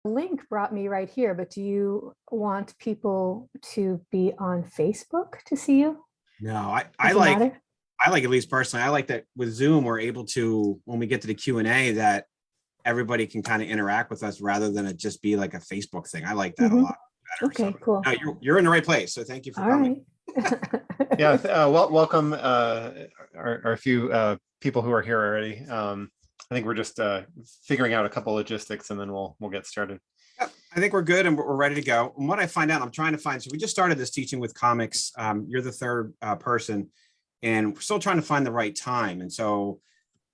link brought me right here, but do you want people to be on Facebook to see you? No, I Does it like, matter? I like, at least personally, I like that with Zoom, we're able to, when we get to the Q&A, that everybody can kind of interact with us rather than it just be like a Facebook thing. I like that a Mhm. lot better. Okay, So cool. no, you're in the right place. So thank you for All coming. right. Yeah, welcome our few people who are here already. I think we're just figuring out a couple logistics, and then we'll get started. Yep, I think we're good and we're ready to go. And what I find out, I'm trying to find, so we just started this teaching with comics. You're the third person, and we're still trying to find the right time. And so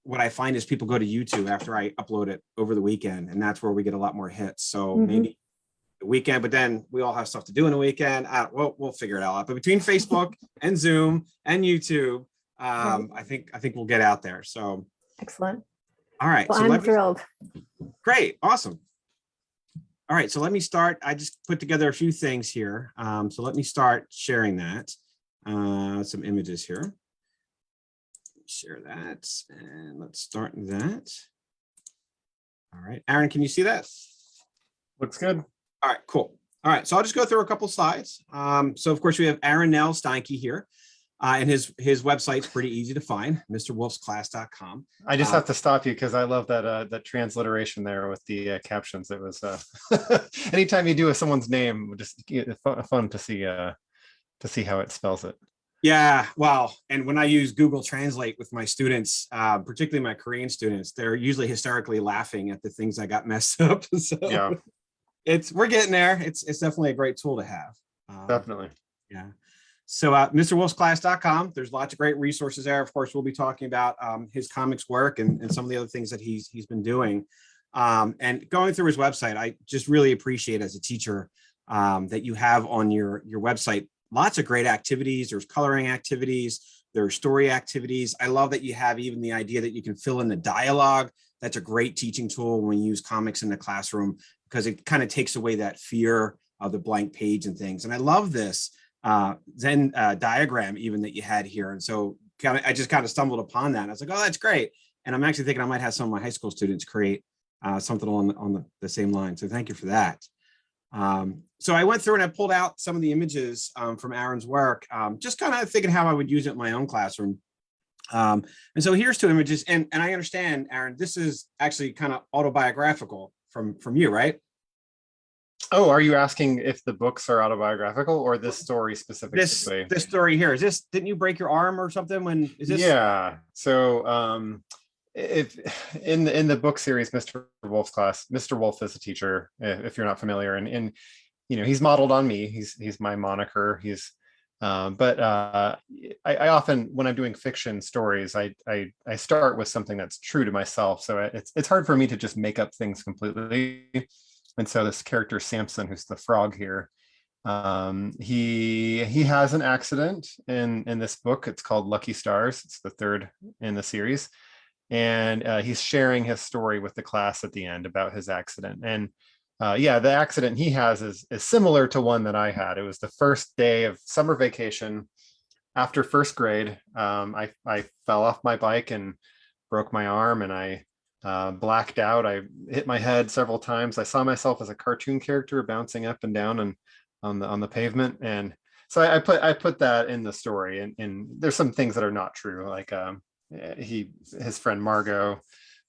what I find is people go to YouTube after I upload it over the weekend, and that's where we get a lot more hits. So maybe the weekend, but then we all have stuff to do in the weekend. We'll figure it out. But between Facebook and Zoom and YouTube, Right. I think we'll get out there. So Excellent. all right. Well, So I'm thrilled. great, awesome. All right, so let me start. I just put together a few things here. So let me start sharing that. Some images here. Share that, and let's start that. All right, Aaron, can you see that? Looks good. All right, cool. All right, so I'll just go through a couple slides. So of course we have Aron Nels Steinke here, and his website's pretty easy to find, mrwolfsclass.com. I just have to stop you because I love that that transliteration there with the captions. It was anytime you do someone's name, just fun to see how it spells it. Yeah, well, and when I use Google Translate with my students, particularly my Korean students, they're usually hysterically laughing at the things I got messed up. So Yeah, we're getting there. It's definitely a great tool to have. definitely. Yeah. So mrwolfsclass.com, there's lots of great resources there. Of course, we'll be talking about his comics work and some of the other things that he's been doing. And going through his website, I just really appreciate as a teacher that you have on your website lots of great activities. There's coloring activities, there's story activities. I love that you have even the idea that you can fill in the dialogue. That's a great teaching tool when you use comics in the classroom, because it kind of takes away that fear of the blank page and things. And I love this Zen diagram even that you had here. And so I just kind of stumbled upon that. And I was like, oh, that's great. And I'm actually thinking I might have some of my high school students create something on the same line. So thank you for that. So I went through and I pulled out some of the images from Aaron's work, just kind of thinking how I would use it in my own classroom. And so here's two images, and I understand, Aaron, this is actually kind of autobiographical from you, right? Oh, are you asking if the books are autobiographical or this story specifically? This story here, didn't you break your arm or something is this? Yeah. So if in the book series, Mr. Wolf's Class, Mr. Wolf is a teacher, if you're not familiar, and he's modeled on me. He's my moniker. But I often, when I'm doing fiction stories, I start with something that's true to myself. So it's hard for me to just make up things completely. And so this character Samson, who's the frog here, he has an accident in this book. It's called Lucky Stars. It's the third in the series, and he's sharing his story with the class at the end about his accident. And yeah, the accident he has is similar to one that I had. It was the first day of summer vacation after first grade. I fell off my bike and broke my arm, and I blacked out. I hit my head several times. I saw myself as a cartoon character bouncing up and down and on the pavement. And so I put that in the story. And there's some things that are not true, like his friend Margot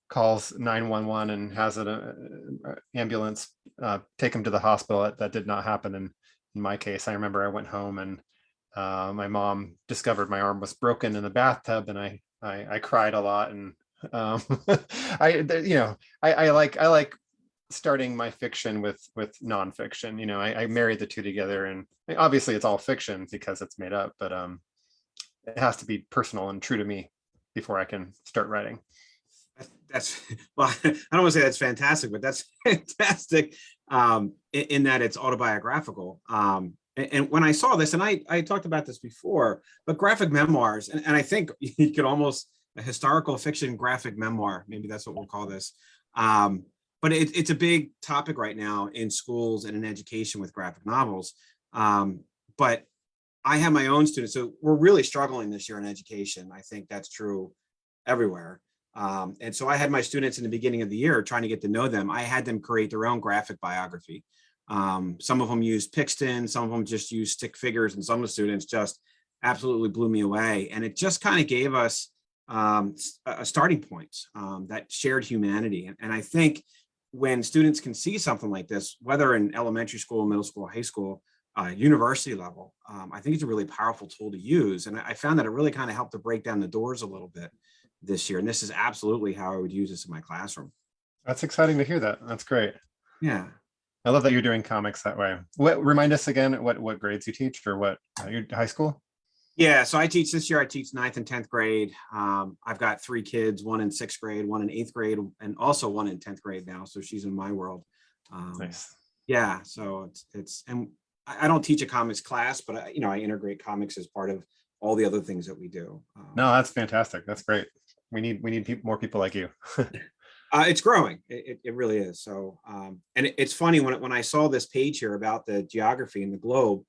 calls 911 and has an ambulance take him to the hospital. That did not happen in my case. I remember I went home and my mom discovered my arm was broken in the bathtub, and I cried a lot. And I like starting my fiction with nonfiction. I married the two together, and obviously it's all fiction because it's made up, but it has to be personal and true to me before I can start writing. That's well, I don't want to say that's fantastic, but that's fantastic in that it's autobiographical. And when I saw this, and I talked about this before, but graphic memoirs, and I think you could almost a historical fiction graphic memoir, maybe that's what we'll call this. But it's a big topic right now in schools and in education with graphic novels. But I have my own students, so we're really struggling this year in education. I think that's true everywhere. And so I had my students in the beginning of the year trying to get to know them. I had them create their own graphic biography. Some of them used Pixton, some of them just used stick figures, and some of the students just absolutely blew me away. And it just kind of gave us a starting point, that shared humanity. And I think when students can see something like this, whether in elementary school, middle school, high school, university level, I think it's a really powerful tool to use. And I found that it really kind of helped to break down the doors a little bit this year. And this is absolutely how I would use this in my classroom. That's exciting to hear that. That's great. Yeah. I love that you're doing comics that way. Remind us again what grades you teach, or what your high school? Yeah, so I teach this year. I teach 9th and 10th grade. I've got 3 kids, one in 6th grade, one in 8th grade, and also one in 10th grade now. So she's in my world. Nice. Yeah, so it's and I don't teach a comics class, but I integrate comics as part of all the other things that we do. No, that's fantastic. That's great. We need more people like you. It's growing. It really is. So, and it's funny when I saw this page here about the geography and the globe,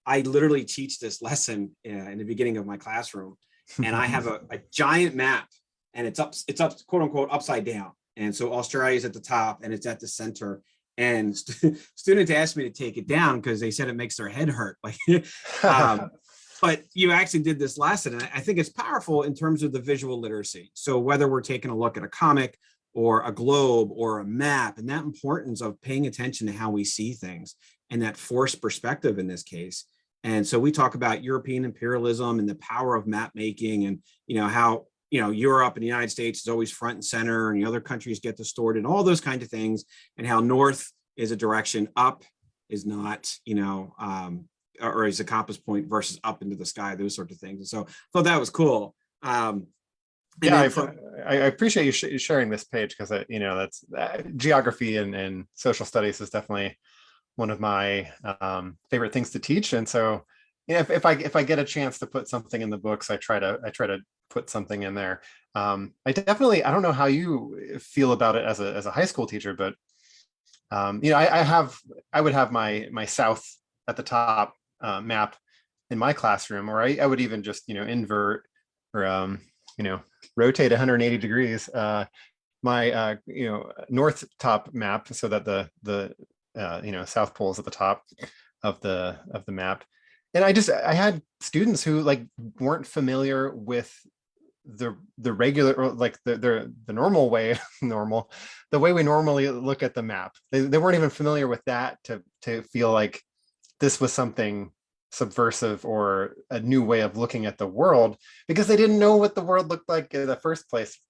I literally teach this lesson in the beginning of my classroom, and I have a giant map, and it's up, quote unquote, upside down. And so Australia is at the top and it's at the center. And students asked me to take it down because they said it makes their head hurt. Like, but you actually did this lesson, and I think it's powerful in terms of the visual literacy. So whether we're taking a look at a comic or a globe or a map, and that importance of paying attention to how we see things and that forced perspective in this case. And so we talk about European imperialism and the power of map making, and how Europe and the United States is always front and center, and the other countries get distorted, and all those kinds of things, and how north is a direction, up is not, or is a compass point versus up into the sky, those sorts of things. And so I thought that was cool. Yeah, I appreciate you sharing this page, because that's geography and social studies is definitely one of my favorite things to teach. And so, if I get a chance to put something in the books, I try to put something in there. I don't know how you feel about it as a high school teacher, but I would have my south at the top map in my classroom, or I would even just invert or rotate 180 degrees my north top map, so that the South Pole is at the top of the map. And I had students who weren't familiar with the regular, or the normal way, the way we normally look at the map. They weren't even familiar with that to feel like this was something subversive or a new way of looking at the world, because they didn't know what the world looked like in the first place.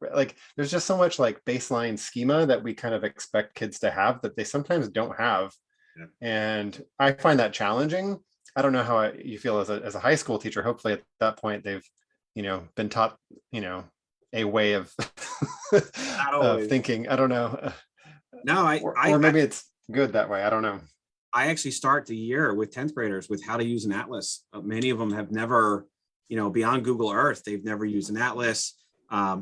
There's just so much baseline schema that we kind of expect kids to have that they sometimes don't have. Yeah. And I find that challenging. I don't know how you feel as a high school teacher. Hopefully at that point they've been taught a way of of thinking. I don't know. No, or maybe it's good that way. I don't know. I actually start the year with 10th graders with how to use an atlas. Many of them have never, beyond Google Earth, they've never used an atlas,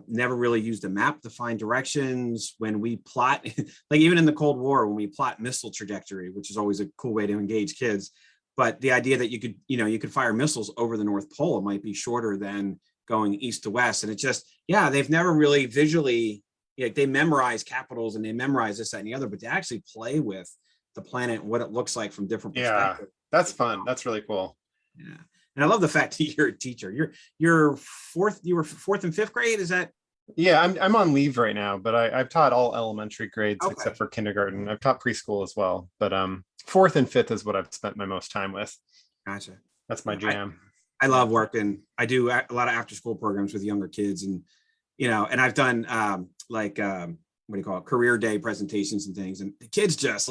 never really used a map to find directions. When we plot, even in the Cold War, when we plot missile trajectory, which is always a cool way to engage kids. But the idea that you could fire missiles over the North Pole, it might be shorter than going east to west. And it's just, they've never really visually, they memorize capitals and they memorize this, that, and the other, but they actually play with the planet, what it looks like from different perspectives. Yeah, that's fun. That's really cool. Yeah, and I love the fact that you're a teacher. You were fourth and fifth grade. Is that? Yeah, I'm on leave right now, but I've taught all elementary grades except for kindergarten. I've taught preschool as well, but 4th and 5th is what I've spent my most time with. Gotcha. That's my jam. I love working. I do a lot of after school programs with younger kids, and and I've done what do you call it, career day presentations and things, and the kids just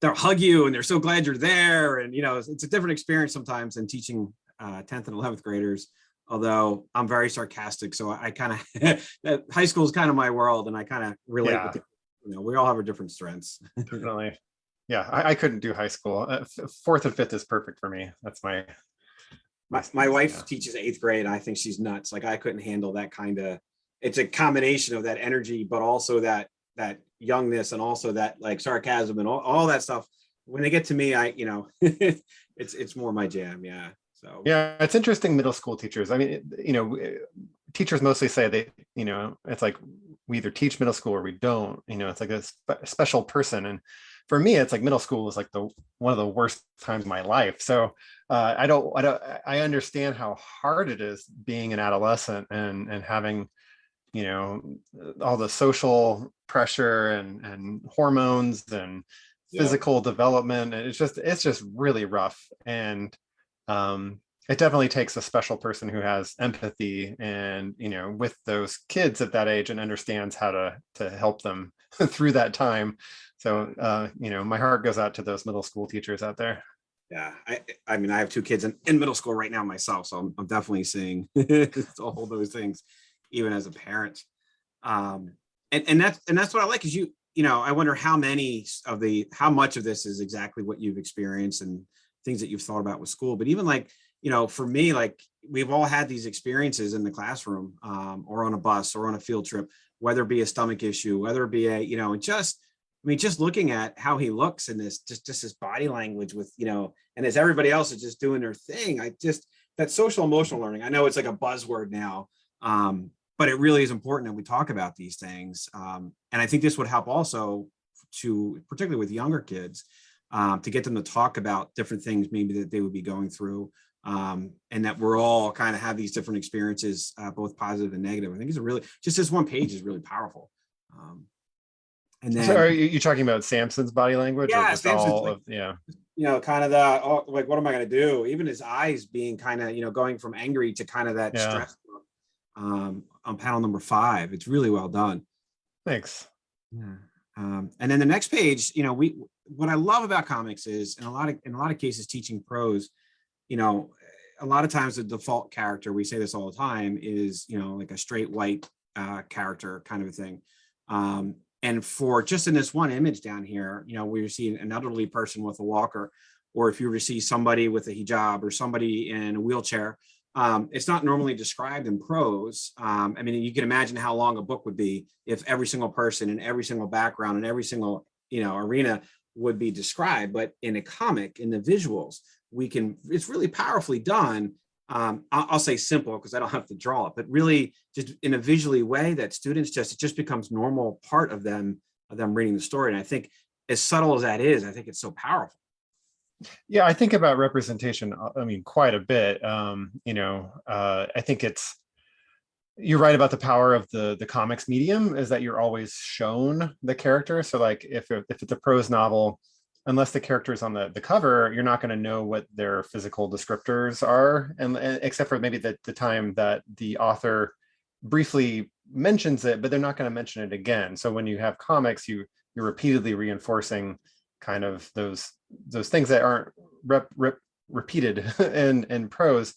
they'll hug you and they're so glad you're there. And, it's a different experience sometimes than teaching 10th and 11th graders, although I'm very sarcastic. So I kind of, high school is kind of my world, and I kind of relate with we all have our different strengths. Definitely. Yeah. I couldn't do high school. 4th and 5th is perfect for me. That's my wife teaches 8th grade, and I think she's nuts. I couldn't handle that kind of, it's a combination of that energy, but also that youngness, and also that sarcasm and all that stuff. When they get to me, it's more my jam. Yeah. So yeah, it's interesting. Middle school teachers, I mean, teachers mostly say they, it's like we either teach middle school or we don't, it's like a special person. And for me, it's like middle school was like one of the worst times of my life. So I understand how hard it is being an adolescent and having, all the social pressure and hormones and physical development. And it's just really rough. And it definitely takes a special person who has empathy and, with those kids at that age and understands how to help them through that time. So, my heart goes out to those middle school teachers out there. Yeah, I mean, I have two kids in middle school right now myself, so I'm definitely seeing all those things, even as a parent. And that's what I like is I wonder how much of this is exactly what you've experienced and things that you've thought about with school. But even like, for me, like we've all had these experiences in the classroom, or on a bus or on a field trip, whether it be a stomach issue, whether it be just looking at how he looks in this, just his body language with, and as everybody else is just doing their thing, that social emotional learning, I know it's like a buzzword now, but it really is important that we talk about these things. And I think this would help also particularly with younger kids, to get them to talk about different things maybe that they would be going through, and that we're all kind of have these different experiences, both positive and negative. I think just this one page is really powerful. And then, so are you talking about Samson's body language or just Samson's all like, of, kind of like, what am I going to do? Even his eyes being kind of, going from angry to kind of that stress, on panel number 5. It's really well done. Thanks. Yeah. And then the next page, what I love about comics is, in a lot of cases, teaching prose, a lot of times the default character, we say this all the time, is, like a straight white character kind of a thing. And for just in this one image down here, we see an elderly person with a walker, or if you were to see somebody with a hijab or somebody in a wheelchair, it's not normally described in prose. I mean, you can imagine how long a book would be if every single person in every single background and every single, arena would be described. But in a comic, in the visuals, it's really powerfully done. I'll say simple because I don't have to draw it, but really just in a visually way that students it just becomes normal part of them reading the story. And I think as subtle as that is, I think it's so powerful. Yeah, I think about representation, I mean, quite a bit. I think you're right about the power of the comics medium is that you're always shown the character. So like if it's a prose novel, unless the character is on the cover, you're not going to know what their physical descriptors are, and except for maybe the time that the author briefly mentions it, but they're not going to mention it again. So when you have comics, you're repeatedly reinforcing kind of those things that aren't repeated in prose.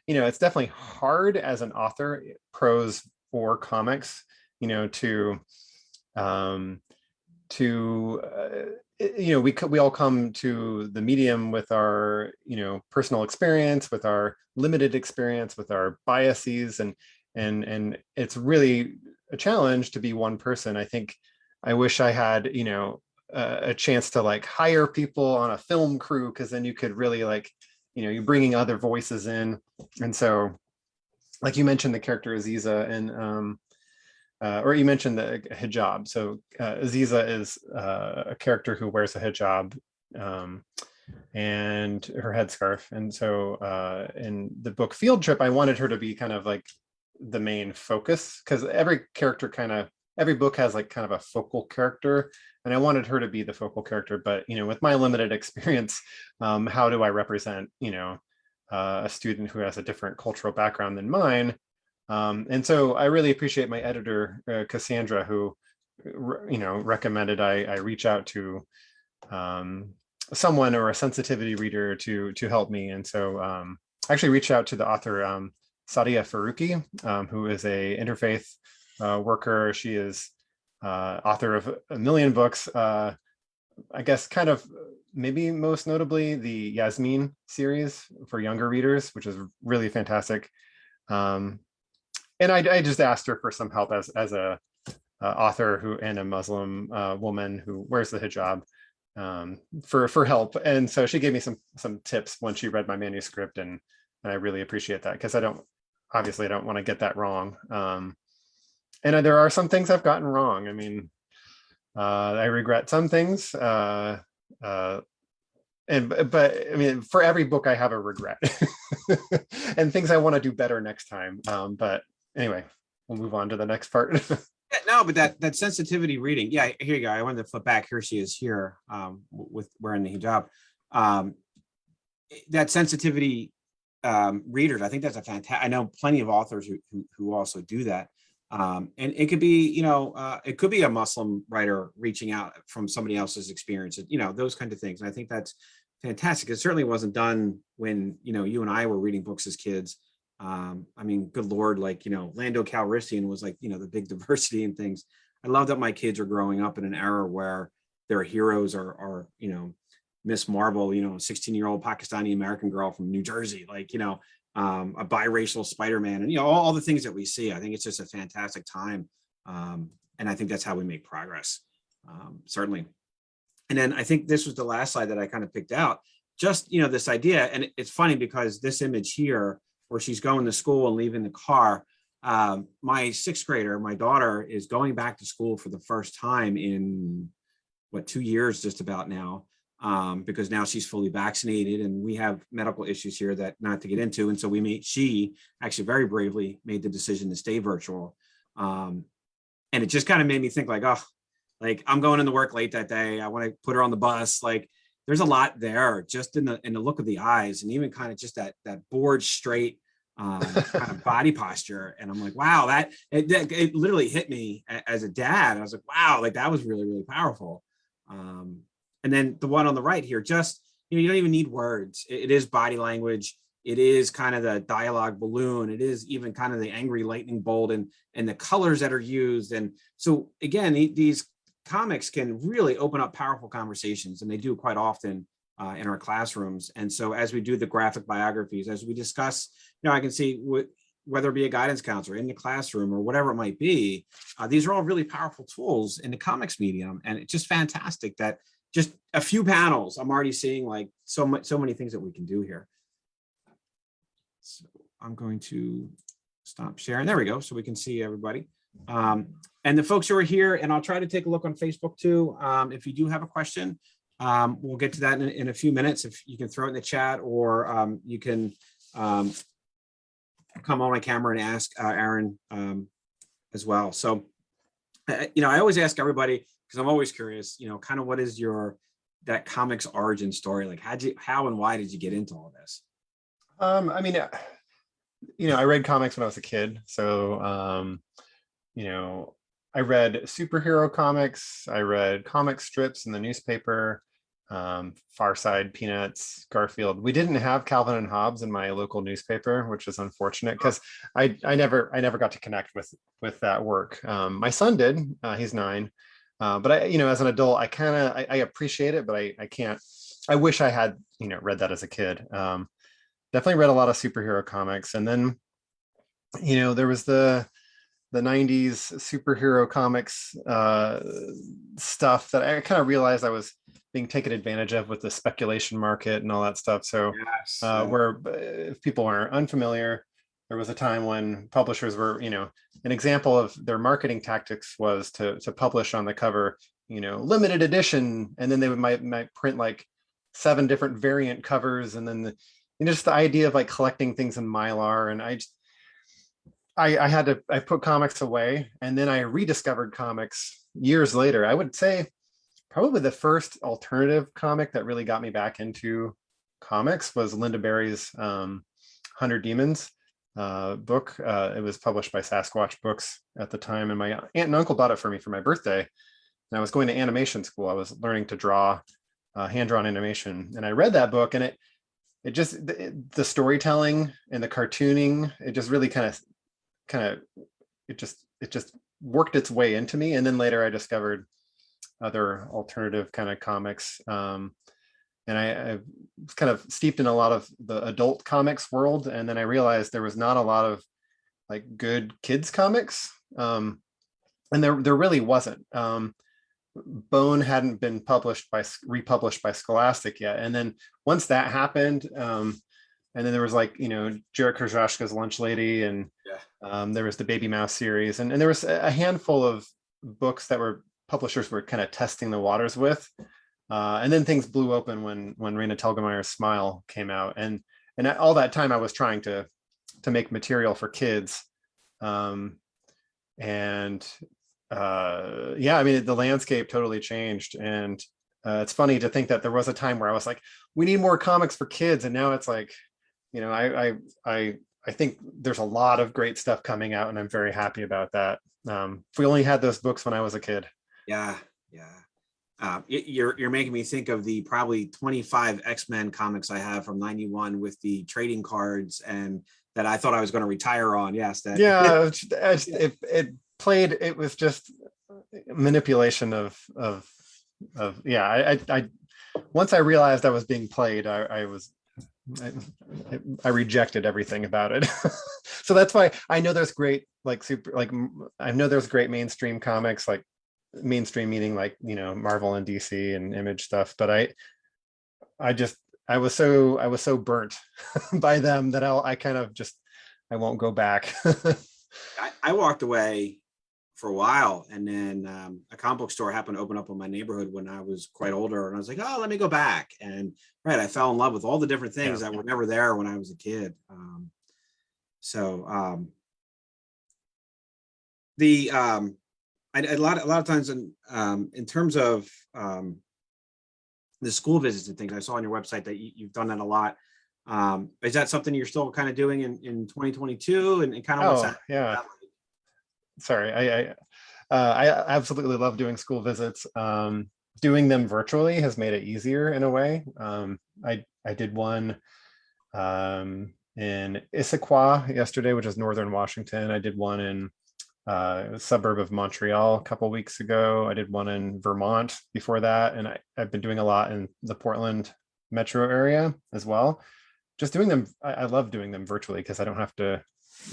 It's definitely hard as an author, prose or comics, we all come to the medium with our personal experience, with our limited experience, with our biases, and it's really a challenge to be one person. I think I wish I had a chance to like hire people on a film crew, because then you could really you're bringing other voices in. And so like you mentioned the character Aziza, and or you mentioned the hijab. So Aziza is a character who wears a hijab and her headscarf. And so in the book Field Trip, I wanted her to be kind of like the main focus, because every book has like kind of a focal character, and I wanted her to be the focal character. But with my limited experience, how do I represent a student who has a different cultural background than mine? And so I really appreciate my editor, Cassandra, who, recommended I reach out to someone or a sensitivity reader to help me. And so I actually reached out to the author, Sadia Faruqi, who is a interfaith worker. She is author of a million books. I guess kind of maybe most notably the Yasmin series for younger readers, which is really fantastic. And I just asked her for some help as a author and a Muslim woman who wears the hijab, for help. And so she gave me some tips when she read my manuscript, and I really appreciate that, because obviously I don't want to get that wrong. And there are some things I've gotten wrong. I mean, I regret some things. But I mean, for every book I have a regret and things I want to do better next time. But anyway, we'll move on to the next part. Yeah, no, but that sensitivity reading. Yeah, here you go. I wanted to flip back. Here she is here with wearing the hijab. That sensitivity readers, I think that's a fantastic. I know plenty of authors who also do that. And it could be, it could be a Muslim writer reaching out from somebody else's experience, those kinds of things. And I think that's fantastic. It certainly wasn't done when, you and I were reading books as kids. I mean, good Lord, like, Lando Calrissian was like, the big diversity and things. I love that my kids are growing up in an era where their heroes are Miss Marvel, 16-year-old Pakistani American girl from New Jersey, like, a biracial Spider-Man, and all the things that we see. I think it's just a fantastic time, and I think that's how we make progress, certainly. And then I think this was the last slide that I kind of picked out. Just this idea, and it's funny because this image here, where she's going to school and leaving the car. My sixth grader, my daughter, is going back to school for the first time in 2 years, just about now. Because now she's fully vaccinated, and we have medical issues here that not to get into. And so she actually very bravely made the decision to stay virtual. And it just kind of made me think like, oh, like I'm going into work late that day. I want to put her on the bus. Like there's a lot there just in the look of the eyes, and even kind of just that bored straight kind of body posture. And I'm like, wow, it literally hit me as a dad. I was like, wow, like that was really, really powerful. And then the one on the right here, just, you don't even need words. It is body language. It is kind of the dialogue balloon. It is even kind of the angry lightning bolt and the colors that are used. And so again, these comics can really open up powerful conversations, and they do quite often in our classrooms. And so as we do the graphic biographies, as we discuss, I can see whether it be a guidance counselor in the classroom or whatever it might be, these are all really powerful tools in the comics medium. And it's just fantastic that just a few panels, I'm already seeing like so many things that we can do here. So I'm going to stop sharing. There we go. So we can see everybody. And the folks who are here, and I'll try to take a look on Facebook too. If you do have a question, we'll get to that in a few minutes. If you can throw it in the chat, or you can come on my camera and ask Aron as well. So, I always ask everybody, because I'm always curious, kind of what is that comics origin story? Like how and why did you get into all this? I mean, I read comics when I was a kid. So, I read superhero comics. I read comic strips in the newspaper, Far Side, Peanuts, Garfield. We didn't have Calvin and Hobbes in my local newspaper, which is unfortunate because I never got to connect with that work. My son did. He's 9. But as an adult, I appreciate it, but I can't. I wish I had, read that as a kid. Definitely read a lot of superhero comics, and then, there was the 90s superhero comics stuff that I kind of realized I was being taken advantage of with the speculation market and all that stuff. So, Yes. where if people aren't unfamiliar, there was a time when publishers were, an example of their marketing tactics was to publish on the cover, limited edition, and then they might print like 7 different variant covers, and then just the idea of like collecting things in Mylar. And I put comics away, and then I rediscovered comics years later. I would say probably the first alternative comic that really got me back into comics was Linda Berry's 100 Demons book. It was published by Sasquatch Books at the time, and my aunt and uncle bought it for me for my birthday. And I was going to animation school. I was learning to draw hand-drawn animation, and I read that book, and it just the storytelling and the cartooning, it just really kind of it just worked its way into me. And then later I discovered other alternative kind of comics, and I was kind of steeped in a lot of the adult comics world. And then I realized there was not a lot of like good kids comics, and there really wasn't. Bone hadn't been republished by Scholastic yet, and then once that happened, And then there was like, Jared Krzyzewska's Lunch Lady, and there was the Baby Mouse series, and there was a handful of books that publishers were kind of testing the waters with. And then things blew open when Raina Telgemeier's Smile came out, and all that time I was trying to make material for kids, and yeah, I mean the landscape totally changed, and it's funny to think that there was a time where I was like, we need more comics for kids, and now it's like, I think there's a lot of great stuff coming out, and I'm very happy about that. If we only had those books when I was a kid. Yeah. You're making me think of the probably 25 X-Men comics I have from '91 with the trading cards, and that I thought I was going to retire on. Yes, that. Yeah, it was just manipulation of yeah. I once I realized I was being played, I rejected everything about it. So that's why I know there's great I know there's great mainstream comics, like mainstream meaning like Marvel and DC and Image stuff, but I was so burnt by them that I kind of just I won't go back. I walked away for a while, and then a comic book store happened to open up in my neighborhood when I was quite older, and I was like, oh, let me go back. And I fell in love with all the different things that were never there when I was a kid. A lot of times in terms of the school visits and things, I saw on your website that you've done that a lot. Is that something you're still kind of doing in 2022, and kind of what's that? Yeah. Sorry, I absolutely love doing school visits. Doing them virtually has made it easier in a way. I did one in Issaquah yesterday, which is northern Washington. I did one in a suburb of Montreal a couple weeks ago. I did one in Vermont before that, and I've been doing a lot in the Portland metro area as well. Just doing them, I love doing them virtually because I don't have to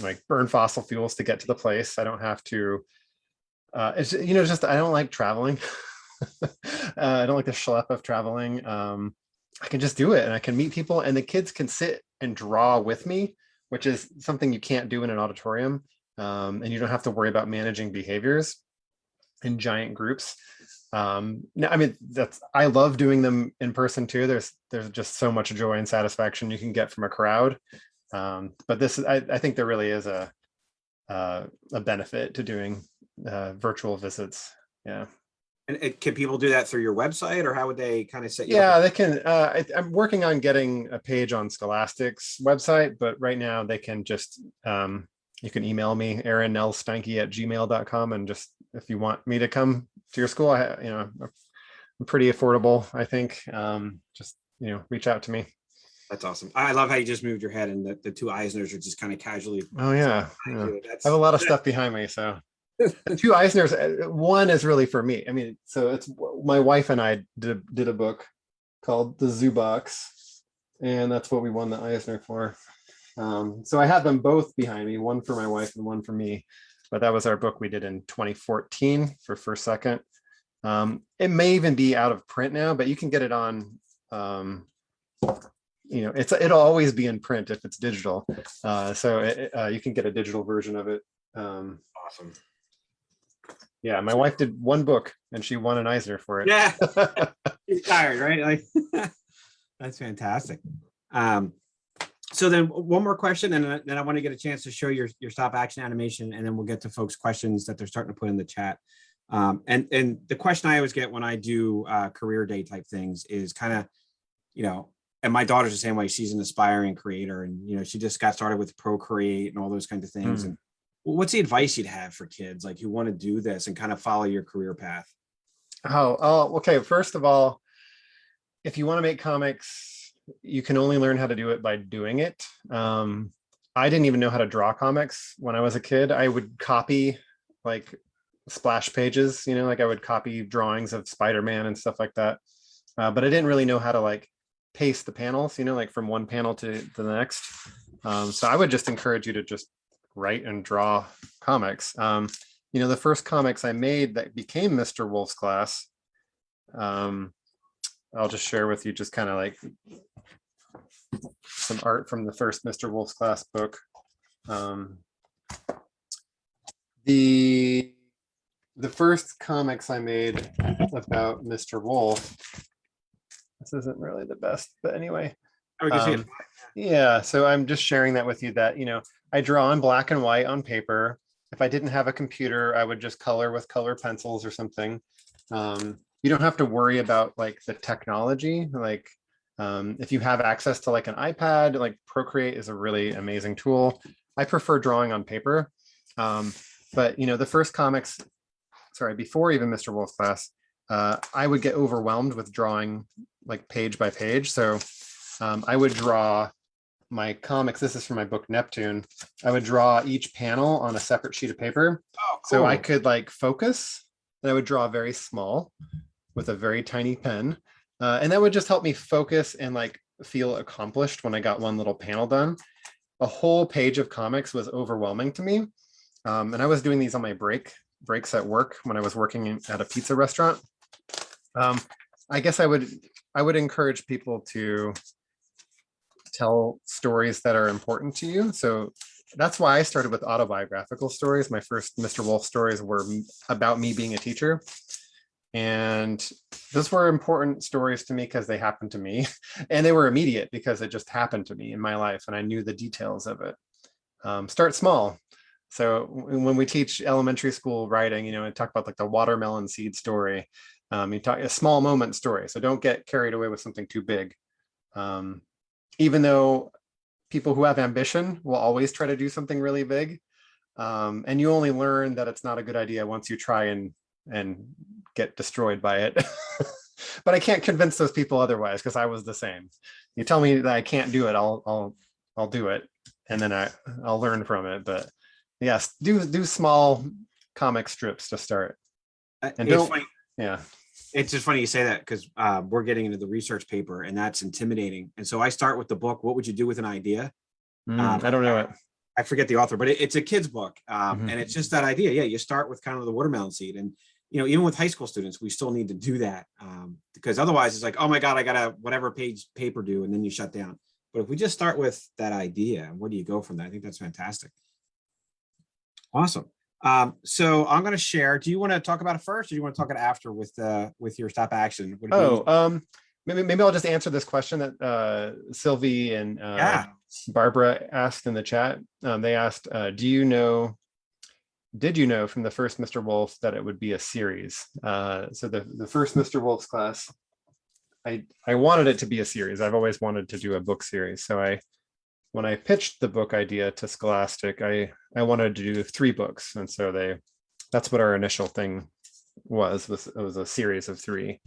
like burn fossil fuels to get to the place. I don't have to it's just I don't like traveling. I don't like the schlep of traveling. I can just do it, and I can meet people, and the kids can sit and draw with me, which is something you can't do in an auditorium. And you don't have to worry about managing behaviors in giant groups. No, I mean, I love doing them in person too. There's just so much joy and satisfaction you can get from a crowd. But this, I think there really is a benefit to doing virtual visits. Yeah. And can people do that through your website, or how would they kind of set you up? Yeah, they can. I'm working on getting a page on Scholastic's website, but right now they can just, you can email me, Aron Nels Steinke @gmail.com. And just, if you want me to come to your school, I'm pretty affordable, I think. Just, reach out to me. That's awesome. I love how you just moved your head, and the two Eisners are just kind of casually. Oh yeah. I have a lot of stuff behind me. So the two Eisners, one is really for me. I mean, so it's my wife and I did a book called The Zoo Box, and that's what we won the Eisner for. So I had them both behind me, one for my wife and one for me, but that was our book we did in 2014 for First Second. It may even be out of print now, but you can get it on, it'll always be in print if it's digital. So you can get a digital version of it. Awesome. Yeah, my wife did one book and she won an Eisner for it. Yeah, she's tired, right? Like, that's fantastic. So then one more question, and then I want to get a chance to show your stop action animation, and then we'll get to folks' questions that they're starting to put in the chat. And the question I always get when I do career day type things is kind of, and my daughter's the same way. She's an aspiring creator, and she just got started with Procreate and all those kinds of things. And what's the advice you'd have for kids like who want to do this and kind of follow your career path? Oh, okay. First of all, if you want to make comics, you can only learn how to do it by doing it. I didn't even know how to draw comics when I was a kid. I would copy like splash pages, like I would copy drawings of Spider-Man and stuff like that. But I didn't really know how to like paste the panels, like from one panel to the next. So I would just encourage you to just write and draw comics. The first comics I made that became Mr. Wolf's Class, I'll just share with you just kind of like some art from the first Mr. Wolf's Class book. The first comics I made about Mr. Wolf, this isn't really the best, but anyway. Oh, we can see it. Yeah, so I'm just sharing that with you that, I draw in black and white on paper. If I didn't have a computer, I would just color with color pencils or something. You don't have to worry about like the technology. Like if you have access to like an iPad, like Procreate is a really amazing tool. I prefer drawing on paper. But the first comics, sorry, before even Mr. Wolf's Class, I would get overwhelmed with drawing like page by page. So I would draw my comics. This is from my book Neptune. I would draw each panel on a separate sheet of paper. Oh, cool. So I could like focus, and I would draw very small with a very tiny pen. And that would just help me focus and like feel accomplished when I got one little panel done. A whole page of comics was overwhelming to me. And I was doing these on my breaks at work when I was working at a pizza restaurant. I guess I would encourage people to tell stories that are important to you. So that's why I started with autobiographical stories. My first Mr. Wolf stories were about me being a teacher. And those were important stories to me because they happened to me. And they were immediate because it just happened to me in my life. And I knew the details of it. Start small. So when we teach elementary school writing, I talk about like the watermelon seed story. You talk a small moment story. So don't get carried away with something too big. Even though people who have ambition will always try to do something really big. And you only learn that it's not a good idea once you try and get destroyed by it. But I can't convince those people otherwise, because I was the same. You tell me that I can't do it, I'll do it. And then I'll learn from it. But yes, do small comic strips to start. And don't, yeah. It's just funny you say that, because we're getting into the research paper, and that's intimidating. And so I start with the book, What Would You Do with an Idea? I don't know it. I forget the author, but it's a kid's book. And it's just that idea. Yeah, you start with kind of the watermelon seed. And, even with high school students, we still need to do that, because otherwise it's like, oh my God, I got to whatever page paper do, and then you shut down. But if we just start with that idea, where do you go from that? I think that's fantastic. Awesome. So I'm going to share. Do you want to talk about it first, or do you want to talk it after with your stop action? Maybe I'll just answer this question that Sylvie and Barbara asked in the chat. They asked, did you know from the first Mr. Wolf that it would be a series? So the first Mr. Wolf's Class, I wanted it to be a series. I've always wanted to do a book series. So when I pitched the book idea to Scholastic, I wanted to do 3 books. And so that's what our initial thing was it was a series of 3.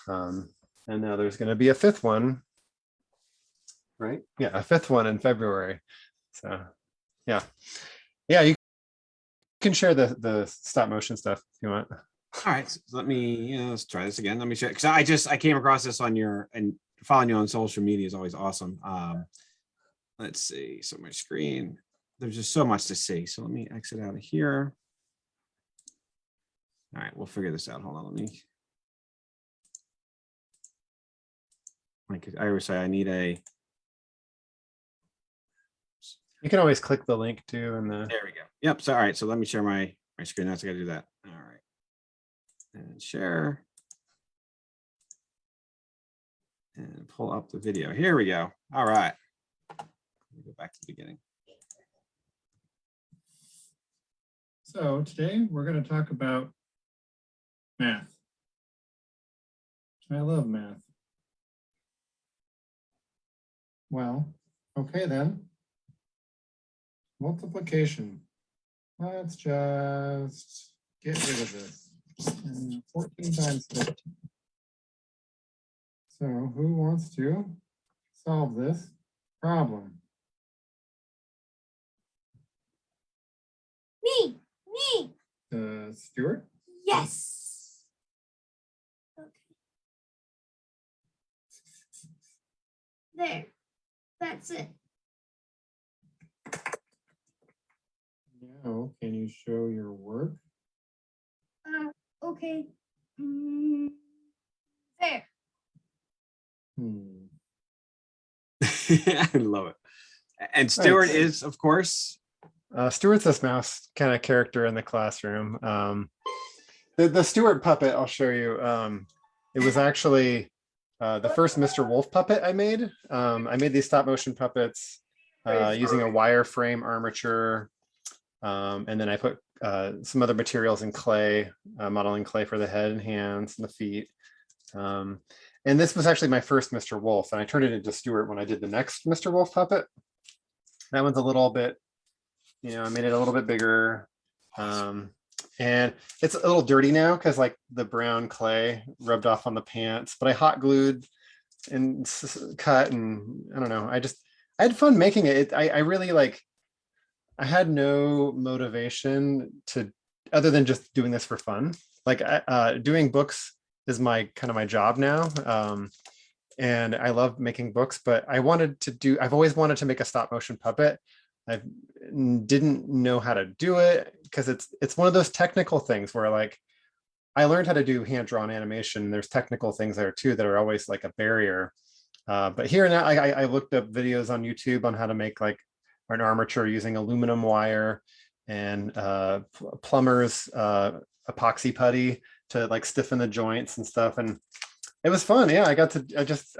And now there's going to be a 5th one, right? Yeah, a 5th one in February. So yeah, you can share the stop motion stuff if you want. All right, so let's try this again. Let me share, because I came across this and following you on social media is always awesome. Let's see. So my screen, there's just so much to see. So let me exit out of here. All right, we'll figure this out. Hold on, I always say I need a. You can always click the link too. There we go. Yep. So all right. So let me share my screen. That's I got to do that. All right. And share. And pull up the video. Here we go. All right. Go back to the beginning. So today we're going to talk about math. I love math. Well, okay then. Multiplication. Let's just get rid of this. 14 times 15. So who wants to solve this problem? Me. Stuart? Yes. Okay. There. That's it. Now, can you show your work? Okay. There. I love it. And Stuart Thanks. is, of course, Stuart's this mouse kind of character in the classroom. The Stuart puppet, I'll show you. It was actually the first Mr. Wolf puppet I made. I made these stop motion puppets using a wireframe armature. And then I put some other materials in clay, modeling clay for the head and hands and the feet. And this was actually my first Mr. Wolf, and I turned it into Stuart when I did the next Mr. Wolf puppet. That one's a little bit, I made it a little bit bigger. And it's a little dirty now because like the brown clay rubbed off on the pants, but I hot glued and cut, and I don't know. I had fun making it. I really like, I had no motivation to, other than just doing this for fun. Like doing books is my job now. And I love making books, but I've always wanted to make a stop motion puppet. I didn't know how to do it because it's one of those technical things where like I learned how to do hand-drawn animation. There's technical things there too that are always like a barrier. But here now I looked up videos on YouTube on how to make like an armature using aluminum wire and plumber's epoxy putty to like stiffen the joints and stuff. And it was fun. Yeah, I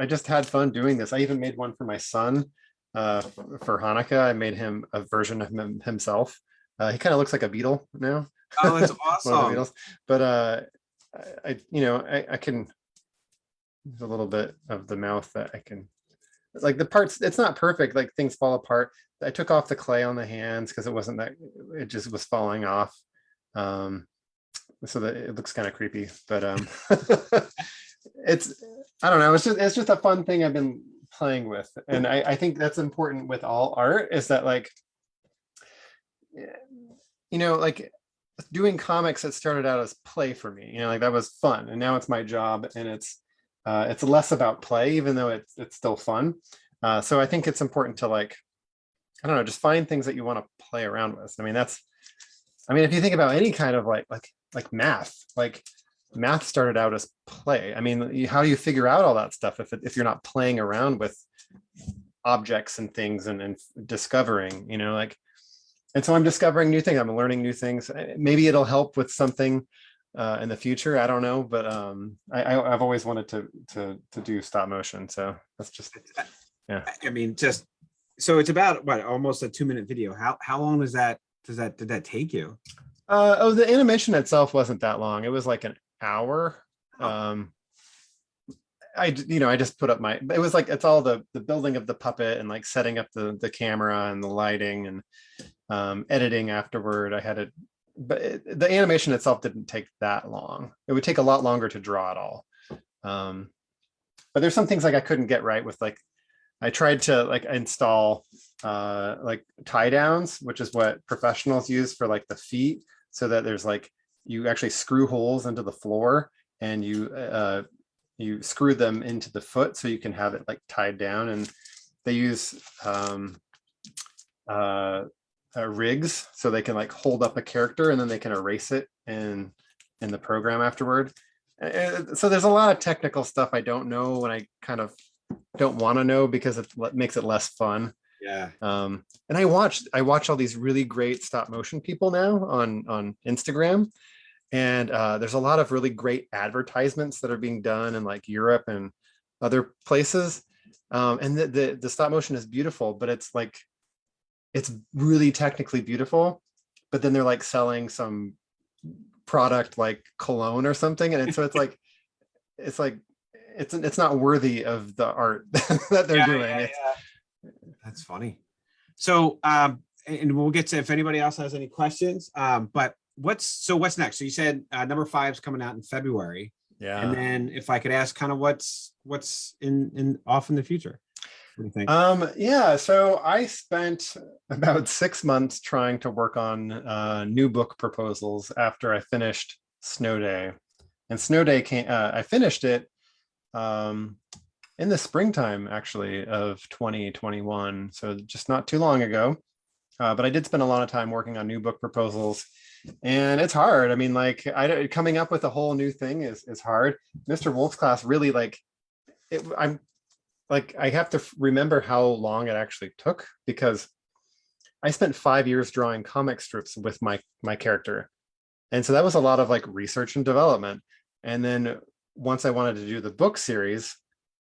just had fun doing this. I even made one for my son for Hanukkah. I made him a version of himself. He kind of looks like a beetle now. oh, that's One of the awesome. Beatles. But I can, there's a little bit of the mouth that I can, like the parts, it's not perfect, like things fall apart. I took off the clay on the hands because it just was falling off. So that it looks kind of creepy, but I don't know, it's just a fun thing I've been playing with. And I think that's important with all art, is that like, like doing comics, it started out as play for me, like that was fun. And now it's my job, and it's less about play, even though it's still fun. So I think it's important to like, I don't know, just find things that you want to play around with. If you think about any kind of like math, started out as play. How do you figure out all that stuff if you're not playing around with objects and things and discovering, and so I'm discovering new things. I'm learning new things. Maybe it'll help with something in the future. I don't know, but I've always wanted to do stop motion. So that's just, yeah. So it's about what, almost a 2-minute video. How long did that take you? The animation itself wasn't that long. It was like an hour. I just put up it was like, it's all the building of the puppet and like setting up the camera and the lighting and editing afterward. But the animation itself didn't take that long. It would take a lot longer to draw it all. But there's some things like I couldn't get right with, like I tried to like install like tie downs, which is what professionals use for like the feet, so that there's like, you actually screw holes into the floor and you screw them into the foot so you can have it like tied down. And they use rigs so they can like hold up a character and then they can erase it in the program afterward. So there's a lot of technical stuff I don't know, and I kind of don't want to know because it makes it less fun. Yeah. And I watch all these really great stop motion people now on Instagram, and there's a lot of really great advertisements that are being done in like Europe and other places. And the stop motion is beautiful, but it's really technically beautiful, but then they're like selling some product like cologne or something, and so it's not worthy of the art that they're doing. Yeah. That's funny. So and we'll get to if anybody else has any questions. But what's next? So you said number 5 is coming out in February. Yeah. And then if I could ask kind of what's in off in the future. What do you think? Yeah, so I spent about 6 months trying to work on new book proposals after I finished Snow Day. And Snow Day I finished it in the springtime, actually, of 2021. So just not too long ago. But I did spend a lot of time working on new book proposals, and it's hard. Coming up with a whole new thing is hard. Mr. Wolf's class really like I have to remember how long it actually took, because I spent 5 years drawing comic strips with my character. And so that was a lot of like research and development. And then once I wanted to do the book series,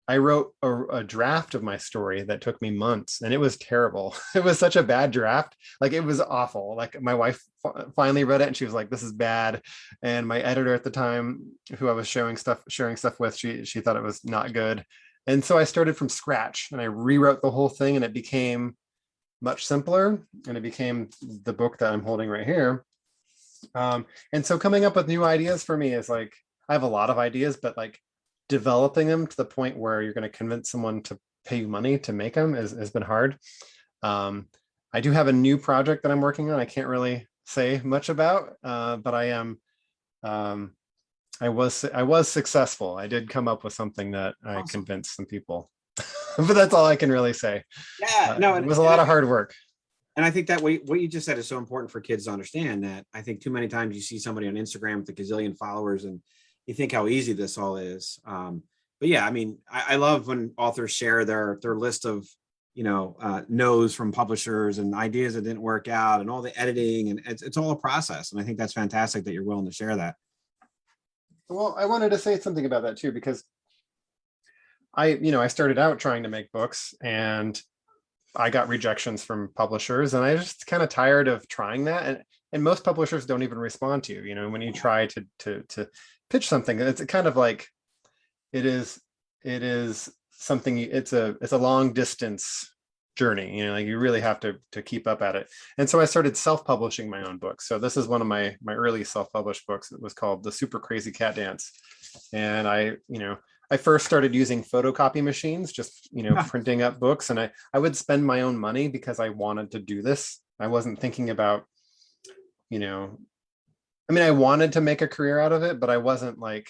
I wrote a draft of my story that took me months, and it was terrible. It was such a bad draft. Like it was awful. Like my wife finally read it and she was like, this is bad. And my editor at the time, who I was sharing stuff with, she thought it was not good. And so I started from scratch and I rewrote the whole thing, and it became much simpler, and it became the book that I'm holding right here. And so coming up with new ideas for me is like, I have a lot of ideas, but like developing them to the point where you're going to convince someone to pay you money to make them has been hard. I do have a new project that I'm working on. I can't really say much about, but I am. I was successful. I did come up with something that I Awesome. convinced some people, but that's all I can really say. Yeah, no, It was a lot of hard work. And I think that what you just said is so important for kids to understand, that I think too many times you see somebody on Instagram with a gazillion followers and you think how easy this all is. But yeah, I mean, I love when authors share their list of, no's from publishers and ideas that didn't work out and all the editing, and it's all a process. And I think that's fantastic that you're willing to share that. Well, I wanted to say something about that too, because I started out trying to make books and I got rejections from publishers, and I just kind of tired of trying that. And most publishers don't even respond to you. When you try to pitch something, it's kind of like it is something. It's a long distance journey. Like you really have to keep up at it. And so I started self-publishing my own books. So this is one of my early self-published books. It was called The Super Crazy Cat Dance, and I first started using photocopy machines, just, printing up books. And I would spend my own money because I wanted to do this. I wasn't thinking about, I wanted to make a career out of it, but I wasn't like,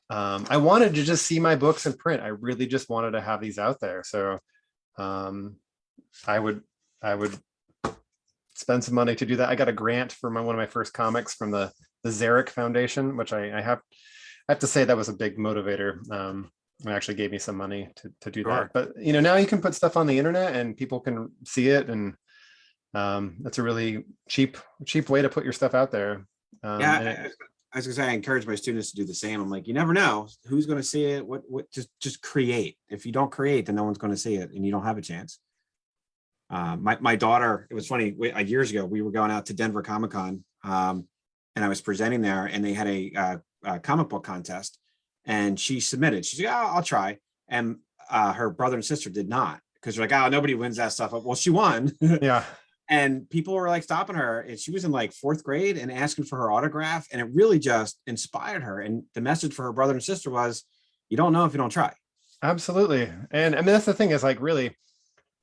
I wanted to just see my books in print. I really just wanted to have these out there. So I would spend some money to do that. I got a grant for one of my first comics from the Zarek Foundation, which I have to say that was a big motivator. It actually gave me some money to do that. But now you can put stuff on the internet and people can see it, and that's a really cheap way to put your stuff out there. I was gonna say, I encourage my students to do the same. I'm like, you never know who's going to see it. What just create. If you don't create, then no one's going to see it, and you don't have a chance. My daughter, it was funny. Years ago, we were going out to Denver Comic-Con, and I was presenting there, and they had a comic book contest, and she submitted. She's like, oh, I'll try. And her brother and sister did not, because they're like, oh, nobody wins that stuff. Well, she won. Yeah. And people were like stopping her, and she was in like 4th grade and asking for her autograph. And it really just inspired her. And the message for her brother and sister was, you don't know if you don't try. Absolutely. And that's the thing, is like, really,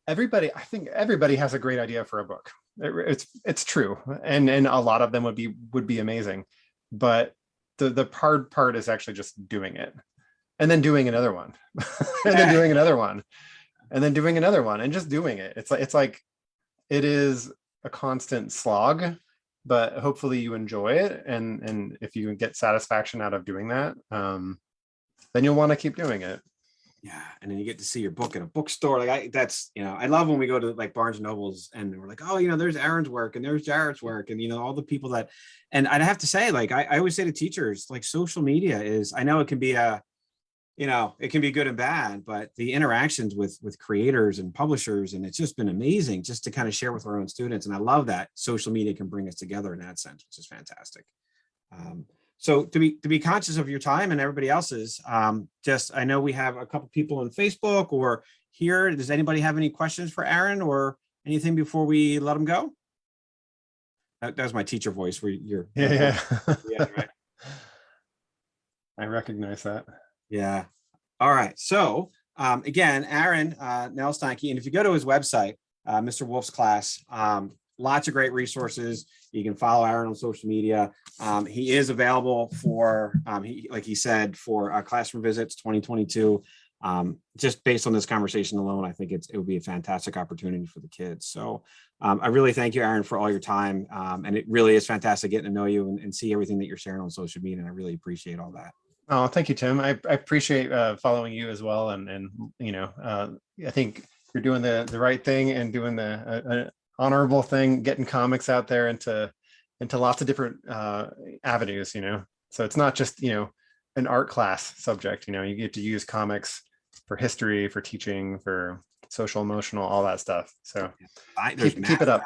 I think everybody has a great idea for a book. It's true. And a lot of them would be amazing. But the hard part is actually just doing it, and then doing another one, and then doing another one, and then doing another one, and just doing it. It's like it is a constant slog, but hopefully you enjoy it, and if you get satisfaction out of doing that, then you'll want to keep doing it. Yeah, and then you get to see your book in a bookstore. Like I love when we go to like Barnes and Nobles, and we're like, oh, there's Aron's work, and there's Jared's work, and all the people that. And I'd have to say, like I always say to teachers, like social media is. I know it can be it can be good and bad, but the interactions with creators and publishers, and it's just been amazing just to kind of share with our own students. And I love that social media can bring us together in that sense, which is fantastic. So to be conscious of your time and everybody else's, I know we have a couple people on Facebook or here. Does anybody have any questions for Aron or anything before we let him go? That was my teacher voice where you're. Yeah. Right. I recognize that. Yeah. All right. So again, Aron Nels Steinke, and if you go to his website, Mr. Wolf's Class, lots of great resources. You can follow Aron on social media. He is available for, like he said, for classroom visits 2022. Just based on this conversation alone, I think it would be a fantastic opportunity for the kids. So I really thank you, Aron, for all your time. And it really is fantastic getting to know you and see everything that you're sharing on social media. And I really appreciate all that. Oh, thank you, Tim. I appreciate following you as well. And you know, I think you're doing the right thing and doing the honorable thing, getting comics out there into lots of different avenues, you know. So it's not just, you know, an art class subject, you know, you get to use comics for history, for teaching, for social, emotional, all that stuff. So There's keep it up.